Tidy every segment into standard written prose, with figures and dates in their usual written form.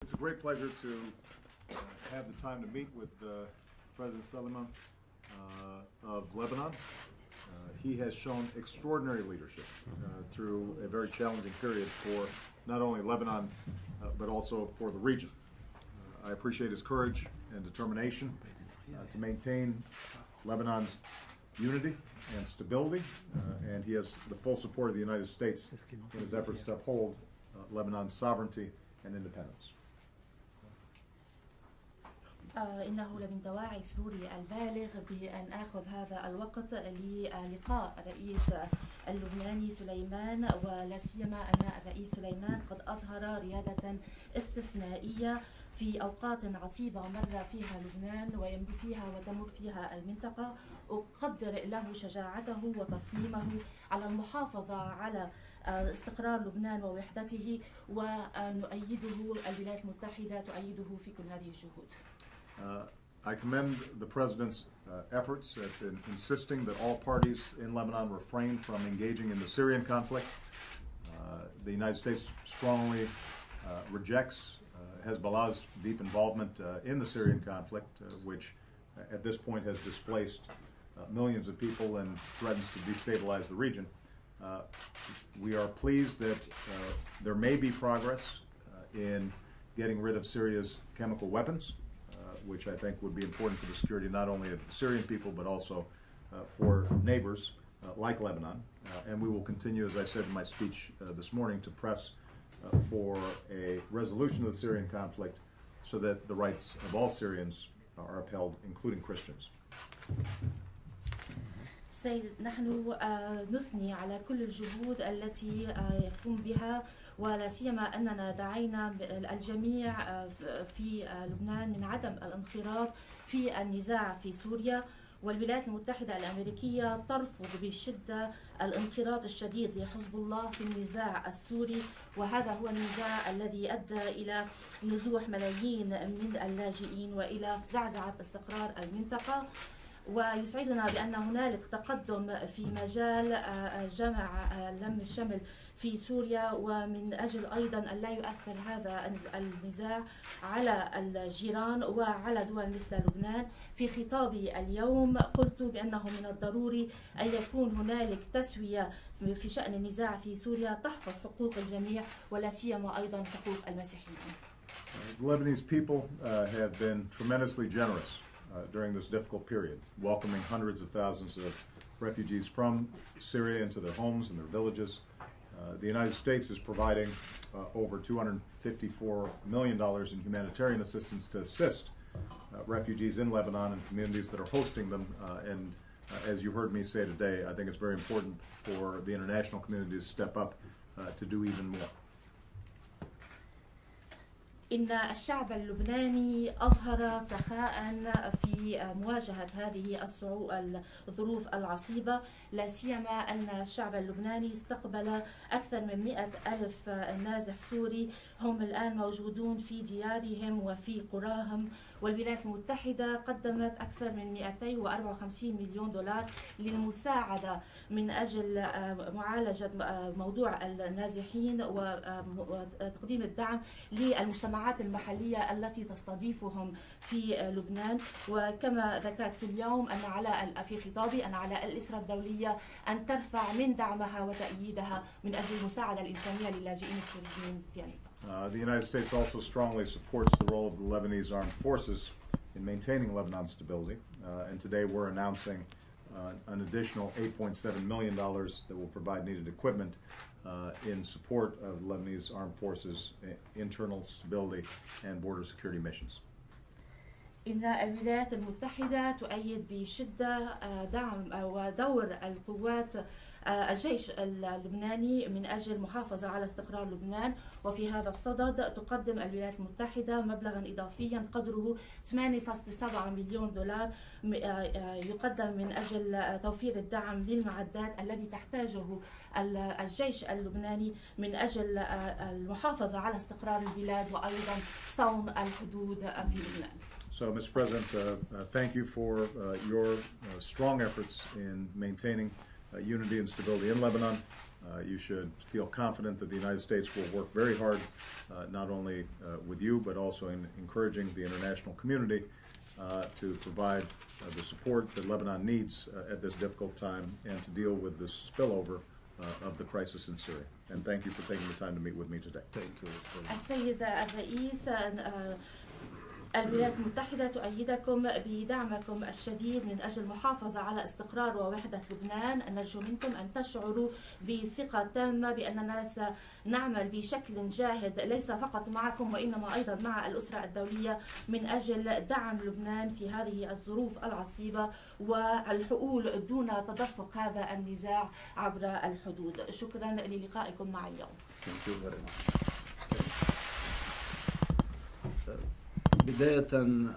It's a great pleasure to have the time to meet with President Sleiman of Lebanon. He has shown extraordinary leadership through a very challenging period for not only Lebanon, but also for the region. I appreciate his courage and determination to maintain Lebanon's unity and stability, and he has the full support of the United States in his efforts to uphold Lebanon's sovereignty and independence. إنه لمن دواعي سروري البالغ بأن آخذ هذا الوقت للقاء الرئيس اللبناني سليمان، ولا سيما أن الرئيس سليمان قد أظهر ريادة استثنائية في أوقات عصيبة مر فيها لبنان ويمر فيها وتمر فيها المنطقة. أقدر له شجاعته وتصميمه على المحافظة على استقرار لبنان ووحدته، ونؤيده، الولايات المتحدة تؤيده في كل هذه الجهود. I commend the President's efforts in insisting that all parties in Lebanon refrain from engaging in the Syrian conflict. The United States strongly rejects Hezbollah's deep involvement in the Syrian conflict, which at this point has displaced millions of people and threatens to destabilize the region. We are pleased that there may be progress in getting rid of Syria's chemical weapons, which I think would be important for the security not only of the Syrian people but also for neighbors like Lebanon. And we will continue, as I said in my speech this morning, to press for a resolution of the Syrian conflict so that the rights of all Syrians are upheld, including Christians. سيد، نحن نثني على كل الجهود التي يقوم بها، ولا سيما أننا دعينا الجميع في لبنان من عدم الانخراط في النزاع في سوريا، والولايات المتحدة الأمريكية ترفض بشدة الانخراط الشديد لحزب الله في النزاع السوري، وهذا هو النزاع الذي أدى إلى نزوح ملايين من اللاجئين وإلى زعزعة استقرار المنطقة. ويسعدنا بأن هنالك تقدم في مجال جمع لم الشمل في سوريا، ومن أجل أيضا أن لا يؤثر هذا النزاع على الجيران وعلى دول مثل لبنان. في خطابي اليوم قلت بأنه من الضروري أن يكون هنالك تسوية في شأن النزاع في سوريا تحفظ حقوق الجميع ولا سيما أيضا حقوق المسيحيين. The Lebanese people have been tremendously generous during this difficult period, welcoming hundreds of thousands of refugees from Syria into their homes and their villages. The United States is providing over $254 million in humanitarian assistance to assist refugees in Lebanon and communities that are hosting them. And as you heard me say today, I think it's very important for the international community to step up to do even more. إن الشعب اللبناني أظهر سخاء في مواجهة هذه الظروف العصيبة، لا سيما أن الشعب اللبناني استقبل أكثر من 100,000 نازح سوري هم الآن موجودون في ديارهم وفي قراهم، والولايات المتحدة قدمت أكثر من 254 مليون دولار للمساعدة من أجل معالجة موضوع النازحين وتقديم الدعم للمجتمعات المحلية التي تستضيفهم في لبنان. وكما ذكرت اليوم في خطابي أن على الأسرة الدولية أن ترفع من دعمها وتأييدها من أجل المساعدة الإنسانية للاجئين السوريين في المنطقة. The United States also strongly supports the role of the Lebanese armed forces in maintaining Lebanon's stability, and today we're announcing an additional $8.7 million that will provide needed equipment in support of Lebanese armed forces' internal stability and border security missions. إن الولايات المتحدة تؤيد بشدة دعم ودور القوات الجيش اللبناني من أجل المحافظة على استقرار لبنان، وفي هذا الصدد تقدم الولايات المتحدة مبلغا إضافيا قدره 8.7 مليون دولار يقدم من أجل توفير الدعم للمعدات الذي تحتاجه الجيش اللبناني من أجل المحافظة على استقرار البلاد وأيضا صون الحدود في لبنان. So, Mr. President, thank you for your strong efforts in maintaining unity and stability in Lebanon. You should feel confident that the United States will work very hard, not only with you, but also in encouraging the international community to provide the support that Lebanon needs at this difficult time and to deal with the spillover of the crisis in Syria. And thank you for taking the time to meet with me today. Thank you. السيد الرئيس، الولايات المتحدة تؤيدكم بدعمكم الشديد من أجل المحافظة على استقرار ووحدة لبنان. نرجو منكم أن تشعروا بثقة تامة بأننا سنعمل بشكل جاهد ليس فقط معكم وإنما أيضا مع الأسرة الدولية من أجل دعم لبنان في هذه الظروف العصيبة والحقول دون تدفق هذا النزاع عبر الحدود. شكرا للقائكم مع اليوم. بداية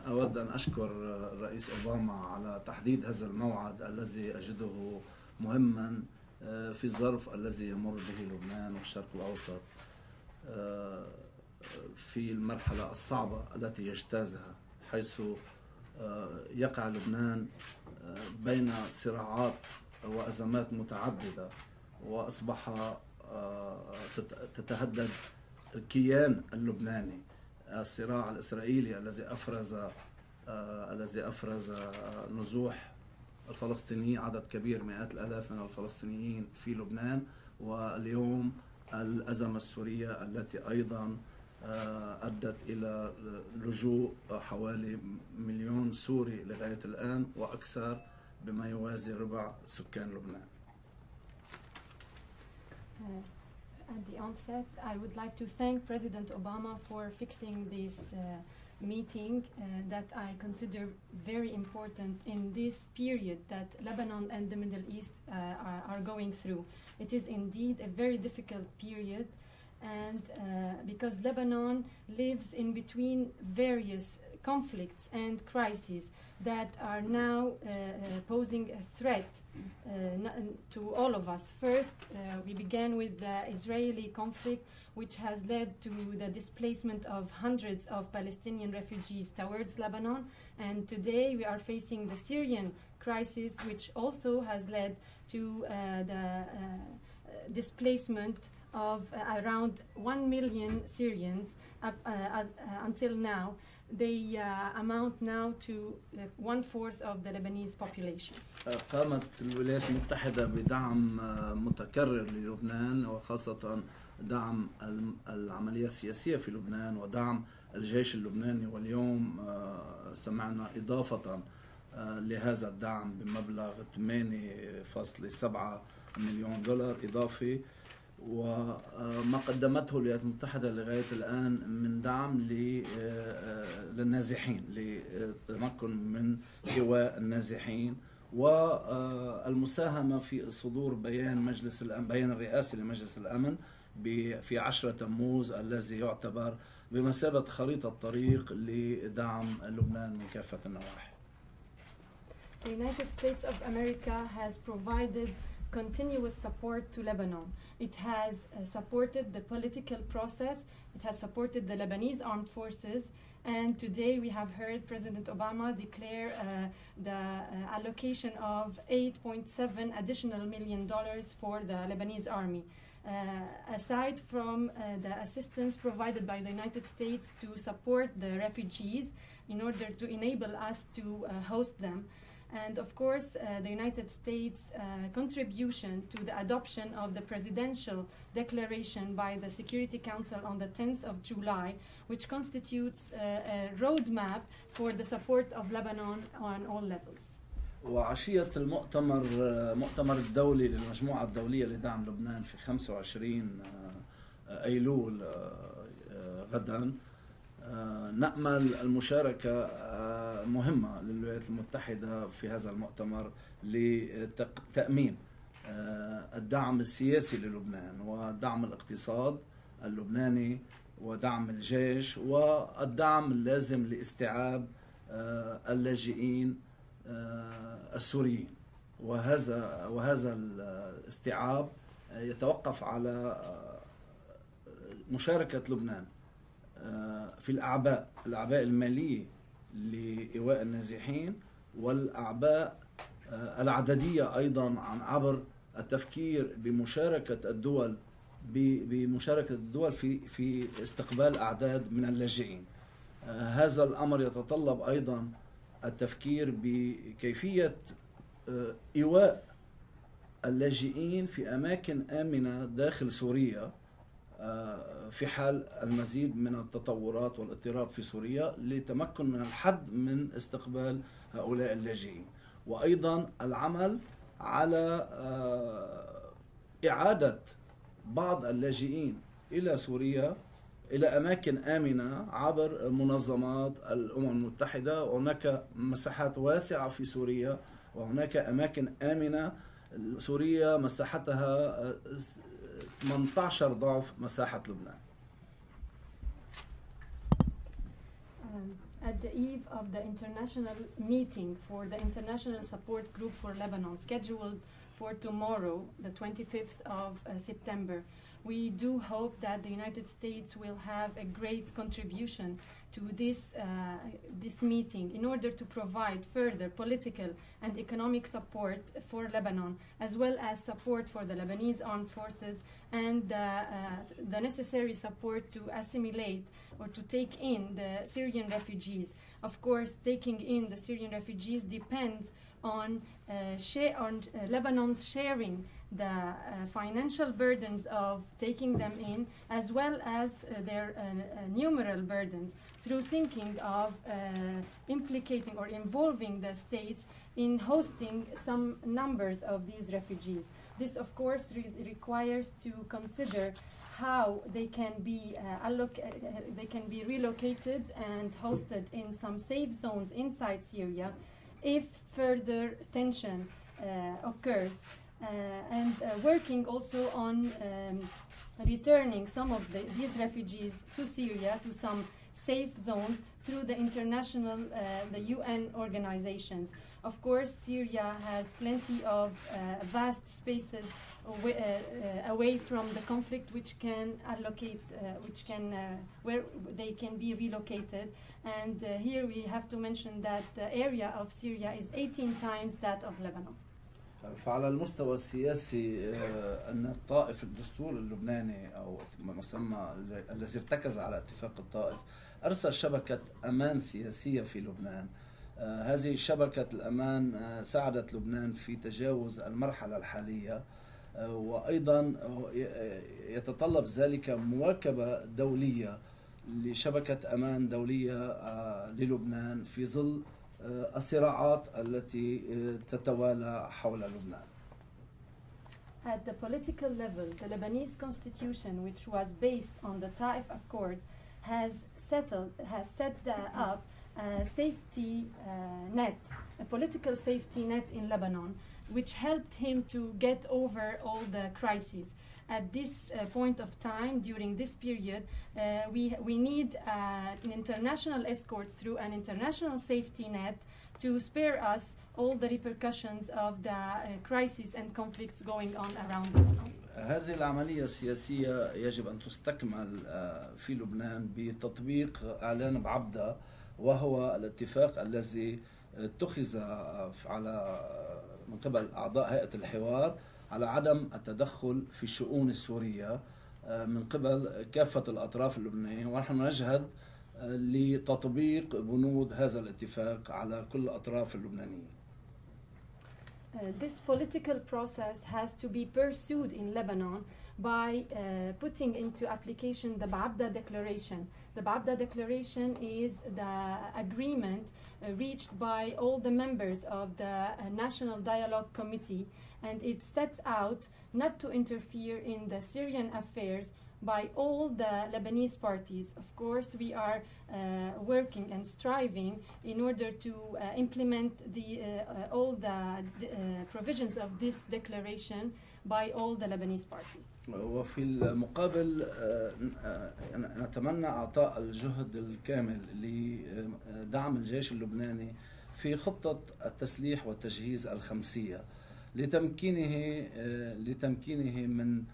أود أن أشكر الرئيس أوباما على تحديد هذا الموعد الذي أجده مهما في الظرف الذي يمر به لبنان والشرق الأوسط في المرحلة الصعبة التي يجتازها، حيث يقع لبنان بين صراعات وأزمات متعددة، وأصبح تتهدد الكيان اللبناني. الصراع الإسرائيلي الذي أفرز نزوح الفلسطيني، عدد كبير مئات الآلاف من الفلسطينيين في لبنان، واليوم الأزمة السورية التي أيضا أدت إلى لجوء حوالي 1,000,000 سوري لغاية الآن وأكثر بما يوازي ربع سكان لبنان. At the onset, I would like to thank President Obama for fixing this meeting that I consider very important in this period that Lebanon and the Middle East are going through. It is indeed a very difficult period, and because Lebanon lives in between various conflicts and crises that are now posing a threat to all of us. First, we began with the Israeli conflict, which has led to the displacement of hundreds of Palestinian refugees towards Lebanon. And today we are facing the Syrian crisis, which also has led to the displacement of around 1 million Syrians until now. They amount now to 1/4 of the Lebanese population. قامت الولايات المتحدة بدعم متكرر للبنان، وخاصة دعم العملية السياسية في لبنان ودعم الجيش اللبناني، واليوم سمعنا إضافة لهذا الدعم بمبلغ 8.7 مليون دولار إضافي، وما قدمته الولايات المتحدة لغاية الآن من دعم للنازحين للتمكن من إيواء النازحين، والمساهمة في صدور بيان الرئاسي لمجلس الأمن في 10 تموز الذي يعتبر بمثابة خريطة طريق لدعم لبنان من كافة النواحي. The United States of America has provided continuous support to Lebanon. It has supported the political process, it has supported the Lebanese armed forces, and today we have heard President Obama declare the allocation of $8.7 additional million for the Lebanese army. Aside from the assistance provided by the United States to support the refugees in order to enable us to host them, and of course the United States contribution to the adoption of the presidential declaration by the Security Council on the 10th of July, which constitutes a roadmap for the support of Lebanon on all levels. وعشية مؤتمر الدولي للمجموعة الدولية لدعم لبنان في 25 أيلول غدا، نأمل المشاركة مهمة للولايات المتحدة في هذا المؤتمر لتأمين الدعم السياسي للبنان ودعم الاقتصاد اللبناني ودعم الجيش والدعم اللازم لاستيعاب اللاجئين السوريين. وهذا الاستيعاب يتوقف على مشاركة لبنان في الأعباء المالية لإيواء النازحين والأعباء العددية أيضا عبر التفكير بمشاركة الدول في استقبال أعداد من اللاجئين. هذا الأمر يتطلب أيضا التفكير بكيفية إيواء اللاجئين في أماكن آمنة داخل سوريا في حال المزيد من التطورات والاضطراب في سوريا لتمكن من الحد من استقبال هؤلاء اللاجئين، وأيضا العمل على إعادة بعض اللاجئين إلى سوريا إلى أماكن آمنة عبر منظمات الأمم المتحدة. وهناك مساحات واسعة في سوريا وهناك أماكن آمنة. سوريا مساحتها 18 ضعف مساحة لبنان. At the eve of the international meeting for the International Support Group for Lebanon, scheduled for tomorrow, the 25th of September, we do hope that the United States will have a great contribution to this meeting in order to provide further political and economic support for Lebanon, as well as support for the Lebanese armed forces and the necessary support to assimilate or to take in the Syrian refugees. Of course, taking in the Syrian refugees depends on Lebanon's sharing the financial burdens of taking them in, as well as their numeral burdens, through thinking of implicating or involving the states in hosting some numbers of these refugees. This, of course, requires to consider how they can be relocated and hosted in some safe zones inside Syria if further tension occurs, and working also on returning some of these refugees to Syria, to some safe zones through the international, the UN organizations. Of course, Syria has plenty of vast spaces away from the conflict, which can allocate, where they can be relocated. And here we have to mention that the area of Syria is 18 times that of Lebanon. فعلى المستوى السياسي أن الطائف الدستور اللبناني أو ما يسمى الذي ارتكز على اتفاق الطائف أرسل شبكة أمان سياسية في لبنان. هذه شبكة الأمان ساعدت لبنان في تجاوز المرحلة الحالية، وأيضا يتطلب ذلك مواكبة دولية لشبكة أمان دولية للبنان في ظل الصراعات التي تتوالى حول لبنان. At the political level, the Lebanese constitution, which was based on the Taif Accord, has set up a safety net, a political safety net in Lebanon, which helped him to get over all the crises. At this point of time, during this period, we need an international escort through an international safety net to spare us all the repercussions of the crises and conflicts going on around Lebanon. هذه العملية السياسية يجب أن تستكمل في لبنان بتطبيق إعلان بعبدة، وهو الاتفاق الذي اتخذ من قبل أعضاء هيئة الحوار على عدم التدخل في الشؤون السورية من قبل كافة الأطراف اللبنانية، ونحن نجهد لتطبيق بنود هذا الاتفاق على كل الأطراف اللبنانية. This political process has to be pursued in Lebanon by putting into application the Ba'abda Declaration. The Ba'abda Declaration is the agreement reached by all the members of the National Dialogue Committee, and it sets out not to interfere in the Syrian affairs by all the Lebanese parties. Of course, we are working and striving in order to implement all the provisions of this declaration by all the Lebanese parties. وفي المقابل نتمنى إعطاء الجهد الكامل لدعم الجيش اللبناني في خطة التسليح والتجهيز الخمسية لتمكينه من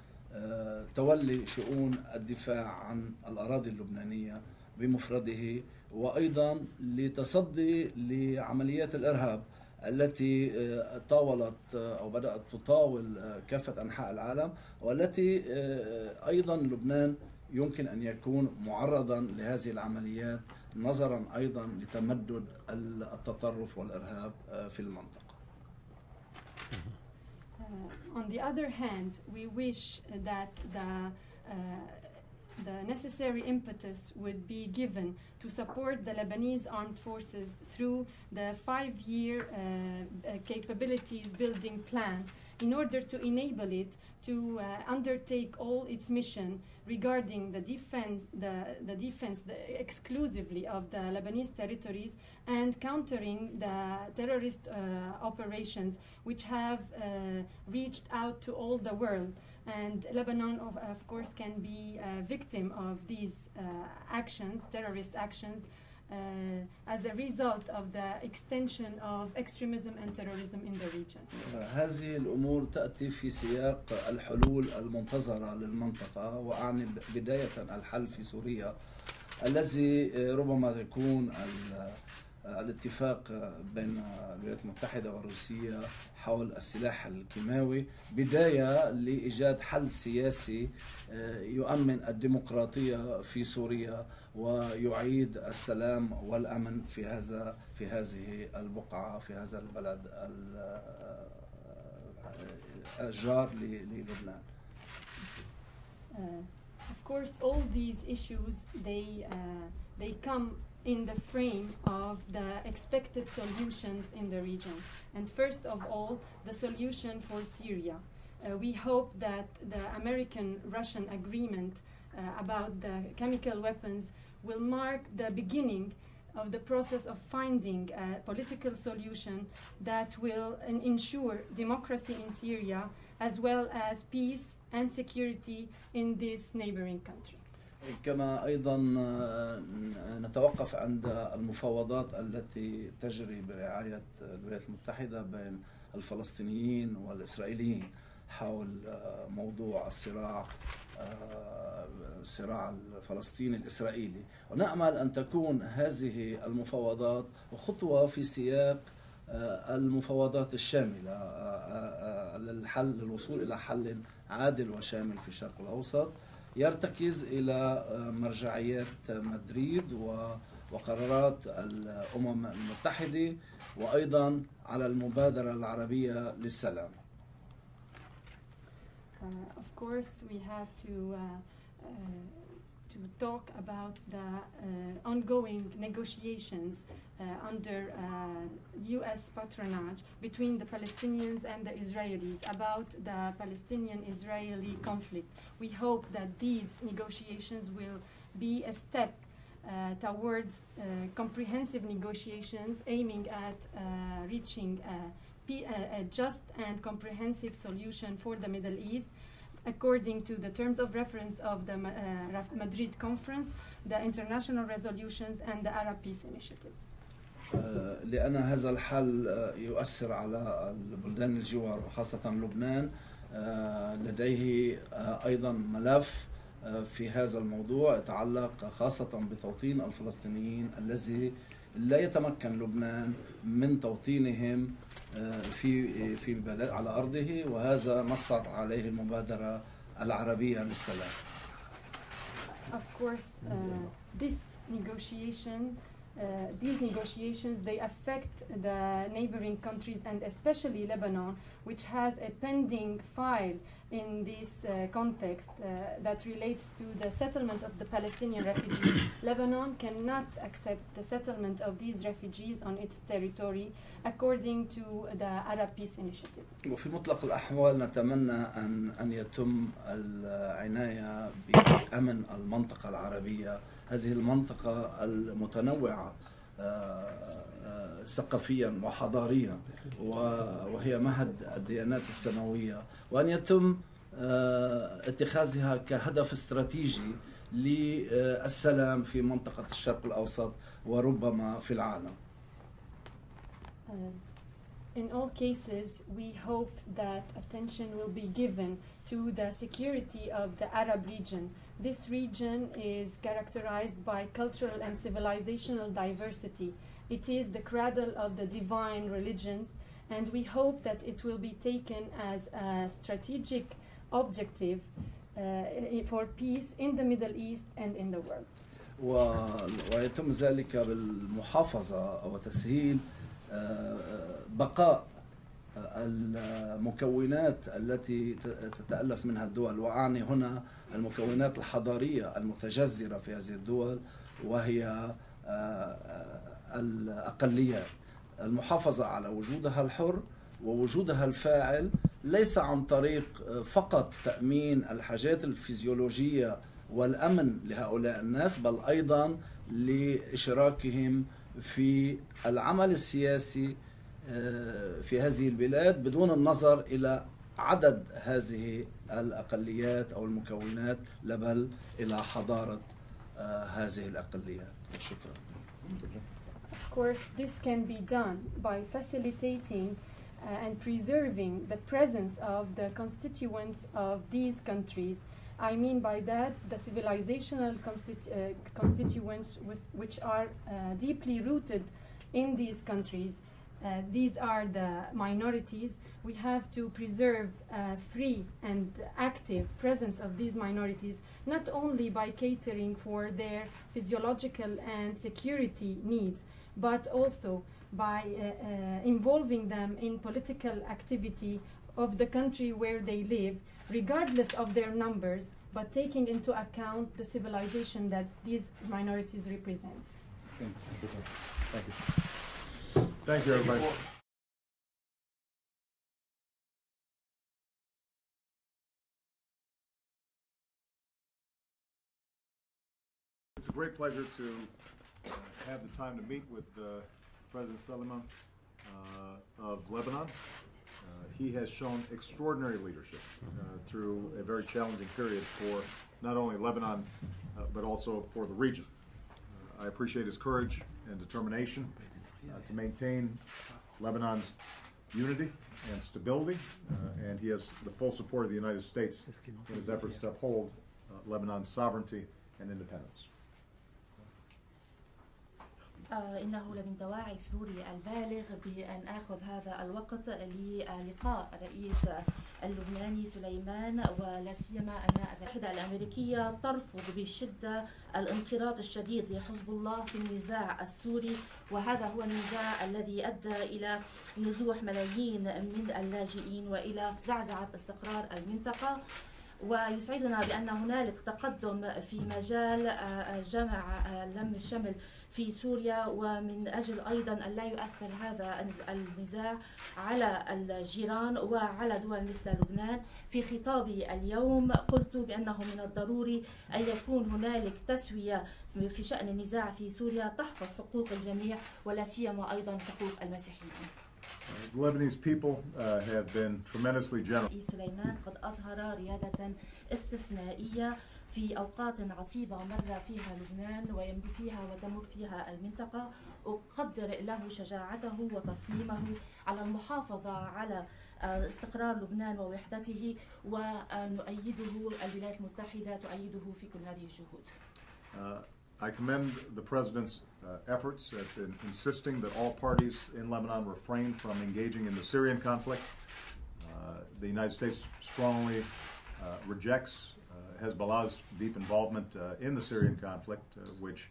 تولي شؤون الدفاع عن الأراضي اللبنانية بمفرده، وأيضا لتصدي لعمليات الإرهاب التي طاولت أو بدأت تطاول كافة أنحاء العالم، والتي أيضا لبنان يمكن أن يكون معرضا لهذه العمليات نظرا أيضا لتمدد التطرف والإرهاب في المنطقة. On the other hand, we wish that the necessary impetus would be given to support the Lebanese armed forces through the 5-year capabilities building plan in order to enable it to undertake all its mission regarding the defense exclusively of the Lebanese territories and countering the terrorist operations which have reached out to all the world. And Lebanon, of course, can be a victim of these actions, terrorist actions, as a result of the extension of extremism and terrorism in the region. هذه الأمور تأتي في سياق الحلول المنتظرة للمنطقة، وأعني بداية الحل في سوريا الذي ربما يكون الاتفاق بين الولايات المتحدة والروسية حول السلاح الكيماوي بداية لإيجاد حل سياسي يؤمن الديمقراطية في سوريا ويعيد السلام والأمن في هذه البقعة، في هذا البلد الجار للبنان. Of course, all these issues they come in the frame of the expected solutions in the region. And first of all, the solution for Syria. We hope that the American-Russian agreement about the chemical weapons will mark the beginning of the process of finding a political solution that will ensure democracy in Syria as well as peace and security in this neighboring country. كما أيضا نتوقف عند المفاوضات التي تجري برعاية الولايات المتحدة بين الفلسطينيين والإسرائيليين حول موضوع الصراع الفلسطيني الإسرائيلي، ونأمل أن تكون هذه المفاوضات خطوة في سياق المفاوضات الشاملة للوصول إلى حل عادل وشامل في الشرق الأوسط يرتكز إلى مرجعيات مدريد وقرارات الأمم المتحدة وأيضا على المبادرة العربية للسلام. Of course, we have to talk about the ongoing negotiations under U.S. patronage between the Palestinians and the Israelis about the Palestinian-Israeli conflict. We hope that these negotiations will be a step towards comprehensive negotiations aiming at reaching a just and comprehensive solution for the Middle East according to the terms of reference of the Madrid Conference, the international resolutions, and the Arab Peace Initiative. لأن هذا الحل يؤثر على البلدان الجوار وخاصة لبنان، لديه أيضا ملف في هذا الموضوع يتعلق خاصة بتوطين الفلسطينيين الذي لا يتمكن لبنان من توطينهم على أرضه، وهذا نصت عليه المبادرة العربية للسلام. Of course, these negotiations they affect the neighboring countries and especially Lebanon, which has a pending file in this context that relates to the settlement of the Palestinian refugees. Lebanon cannot accept the settlement of these refugees on its territory according to the Arab Peace Initiative. وفي مطلق الأحوال نتمنى أن يتم العناية بأمن المنطقة العربية، هذه المنطقة المتنوعة ثقافيا وحضاريا وهي مهد الديانات السماوية، وأن يتم اتخاذها كهدف استراتيجي للسلام في منطقة الشرق الأوسط وربما في العالم. In all cases, we hope that attention will be given to the security of the Arab region. This region is characterized by cultural and civilizational diversity. It is the cradle of the divine religions And we hope that it will be taken as a strategic objective for peace in the Middle East and in the world. ويتم ذلك بالمحافظة وتسهيل بقاء المكونات التي تتألف منها الدول، وأعني هنا المكونات الحضارية المتجذرة في هذه الدول وهي الأقليات، المحافظة على وجودها الحر ووجودها الفاعل، ليس عن طريق فقط تأمين الحاجات الفيزيولوجية والأمن لهؤلاء الناس، بل أيضا لإشراكهم في العمل السياسي في هذه البلاد بدون النظر إلى عدد هذه الأقليات أو المكونات، بل إلى حضارة هذه الأقليات. شكرا. Of course, this can be done by facilitating and preserving the presence of the constituents of these countries. I mean by that the civilizational constituents which are deeply rooted in these countries. These are the minorities. We have to preserve free and active presence of these minorities, not only by catering for their physiological and security needs, but also by involving them in political activity of the country where they live, regardless of their numbers, but taking into account the civilization that these minorities represent. Thank you. Thank you, everybody. It's a great pleasure to have the time to meet with President Sleiman of Lebanon. He has shown extraordinary leadership through a very challenging period for not only Lebanon, but also for the region. I appreciate his courage and determination to maintain Lebanon's unity and stability, and he has the full support of the United States in his efforts to uphold Lebanon's sovereignty and independence. إنه لمن دواعي سروري البالغ بأن آخذ هذا الوقت للقاء الرئيس اللبناني سليمان، ولا سيما أن الوحدة الأمريكية ترفض بشدة الانقراض الشديد لحزب الله في النزاع السوري، وهذا هو النزاع الذي أدى إلى نزوح ملايين من اللاجئين وإلى زعزعة استقرار المنطقة. ويسعدنا بأن هنالك تقدم في مجال جمع لم الشمل في سوريا، ومن أجل أيضا أن لا يؤثر هذا النزاع على الجيران وعلى دول مثل لبنان. في خطابي اليوم قلت بأنه من الضروري أن يكون هنالك تسوية في شأن النزاع في سوريا تحفظ حقوق الجميع ولا سيما أيضا حقوق المسيحيين. The Lebanese people have been tremendously generous. سليمان قد أظهر ريادة استثنائية في أوقات عصيبة مر فيها لبنان ويمر فيها وتمر فيها المنطقة. أقدر له شجاعته وتصميمه على المحافظة على استقرار لبنان ووحدته، ونؤيده، الولايات المتحدة تؤيده في كل هذه الجهود. I commend the President's efforts in insisting that all parties in Lebanon refrain from engaging in the Syrian conflict. The United States strongly rejects Hezbollah's deep involvement in the Syrian conflict, which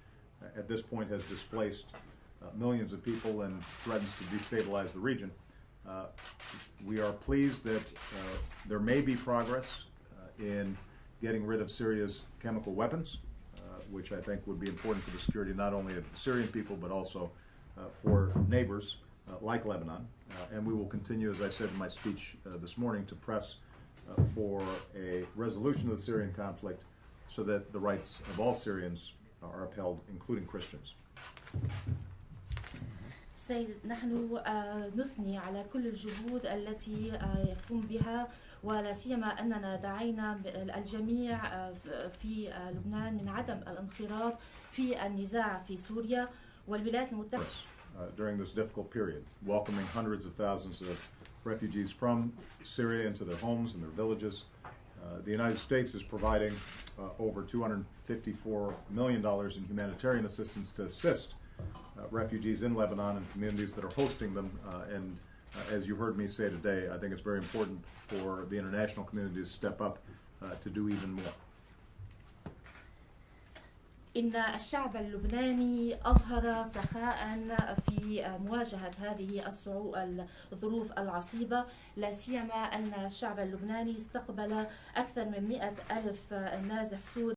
at this point has displaced millions of people and threatens to destabilize the region. We are pleased that there may be progress in getting rid of Syria's chemical weapons, which I think would be important for the security not only of the Syrian people but also for neighbors like Lebanon. And we will continue, as I said in my speech this morning, to press for a resolution of the Syrian conflict so that the rights of all Syrians are upheld, including Christians. سيد، نحن نثني على كل الجهود التي يقوم بها، ولا سيما أننا دعينا الجميع في لبنان من عدم الانخراط في النزاع في سوريا والولايات المتحدة. During this difficult period, welcoming hundreds of thousands of refugees from Syria into their homes and their villages. The United States is providing over $254 million in humanitarian assistance to assist refugees in Lebanon and communities that are hosting them, and as you heard me say today, I think it's very important for the international community to step up to do even more. إن الشعب اللبناني أظهر سخاء في مواجهة هذه الظروف العصيبة، لا سيما أن الشعب اللبناني استقبل أكثر من 100,000 نازح سوري